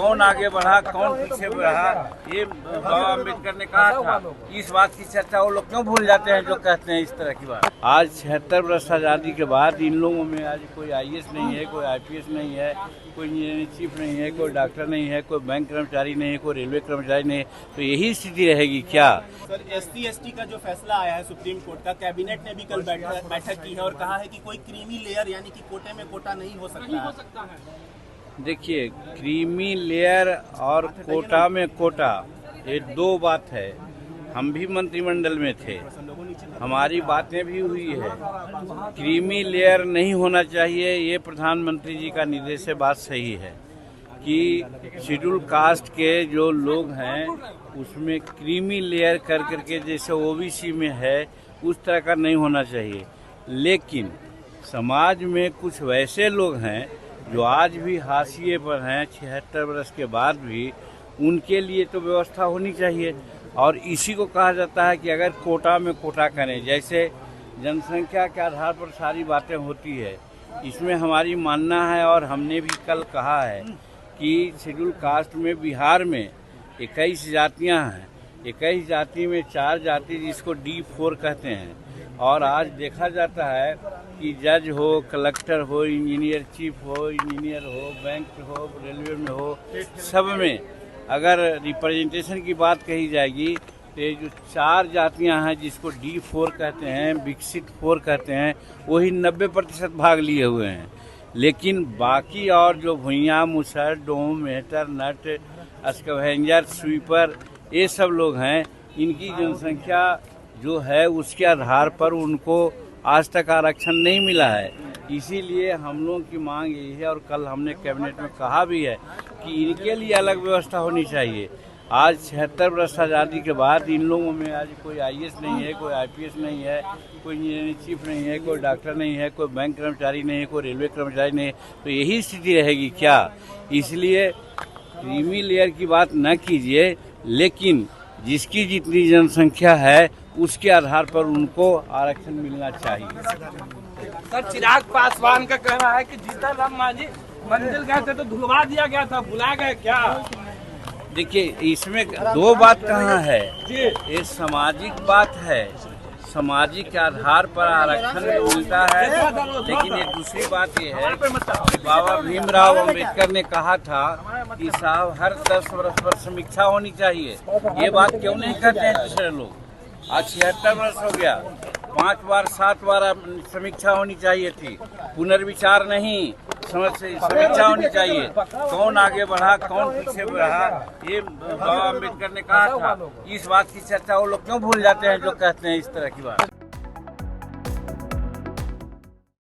कौन आगे बढ़ा कौन पीछे बढ़ा, ये बाबा अम्बेडकर ने कहा था। इस बात की चर्चा वो लोग क्यों भूल जाते हैं जो कहते हैं इस तरह की बात। आज 76 वर्ष आज़ादी के बाद इन लोगों में आज कोई IAS नहीं है, कोई IPS नहीं है, कोई इंजीनियरिंग चीफ नहीं है, कोई डॉक्टर नहीं है, कोई बैंक कर्मचारी नहीं है, कोई रेलवे कर्मचारी नहीं है, तो यही स्थिति रहेगी क्या? सर, SC/ST का जो फैसला आया है सुप्रीम कोर्ट का, कैबिनेट ने भी कल बैठक की है और कहा है कि कोई क्रीमी लेयर यानी कि कोटे में कोटा नहीं हो सकता है। देखिए, क्रीमी लेयर और कोटा में कोटा, ये दो बात है। हम भी मंत्रिमंडल में थे, हमारी बातें भी हुई है। क्रीमी लेयर नहीं होना चाहिए, ये प्रधानमंत्री जी का निर्देश है। बात सही है कि शेड्यूल कास्ट के जो लोग हैं उसमें क्रीमी लेयर कर करके जैसे OBC में है उस तरह का नहीं होना चाहिए। लेकिन समाज में कुछ वैसे लोग हैं जो आज भी हाशिए पर हैं 76 वर्ष के बाद भी, उनके लिए तो व्यवस्था होनी चाहिए। और इसी को कहा जाता है कि अगर कोटा में कोटा करें, जैसे जनसंख्या के आधार पर सारी बातें होती है, इसमें हमारी मानना है और हमने भी कल कहा है कि शेड्यूल कास्ट में बिहार में 21 जातियां हैं। 21 जाति में 4 जाति जिसको D4 कहते हैं, और आज देखा जाता है कि जज हो, कलेक्टर हो, इंजीनियर चीफ हो, इंजीनियर हो, बैंक हो, रेलवे में हो, सब में अगर रिप्रेजेंटेशन की बात कही जाएगी तो ये जो 4 जातियां हैं जिसको D4 कहते हैं, विकसित 4 कहते हैं, वही 90% भाग लिए हुए हैं। लेकिन बाकी और जो भुइयाँ, मुसहर, डोम, मेहतर, नट, स्कैवेंजर, स्वीपर, ये सब लोग हैं, इनकी जनसंख्या जो है उसके आधार पर उनको आज तक आरक्षण नहीं मिला है। इसीलिए हम लोगों की मांग यही है, और कल हमने कैबिनेट में कहा भी है कि इनके लिए अलग व्यवस्था होनी चाहिए। आज 76 वर्ष आज़ादी के बाद इन लोगों में आज कोई IAS नहीं है, कोई IPS नहीं है, कोई इंजीनियरिंग चीफ नहीं है, कोई डॉक्टर नहीं है, कोई बैंक कर्मचारी नहीं है, कोई रेलवे कर्मचारी नहीं है, तो यही स्थिति रहेगी क्या? इसलिए क्रीमी लेयर की बात न कीजिए, लेकिन जिसकी जितनी जनसंख्या है उसके आधार पर उनको आरक्षण मिलना चाहिए। सर, चिराग पासवान का कहना है कि जीतन राम मांझी मंदिर गए थे तो धुलवा दिया गया था, भुला गए क्या? देखिए, इसमें दो बात कहाँ है, ये सामाजिक बात है। सामाजिक आधार पर आरक्षण मिलता है, लेकिन एक दूसरी बात ये है कि बाबा भीमराव अम्बेडकर ने कहा था कि साहब हर 10 वर्ष पर समीक्षा होनी चाहिए। ये बात क्यों नहीं करते हैं दूसरे लोग? आज 76 वर्ष हो गया, 5 बार 7 बार समीक्षा होनी चाहिए थी, पुनर्विचार नहीं, समीक्षा होनी चाहिए। कौन आगे बढ़ा कौन पीछे बढ़ा, ये बाबा अम्बेडकर ने कहा था। इस बात की चर्चा वो लोग क्यों भूल जाते हैं जो कहते हैं इस तरह की बात।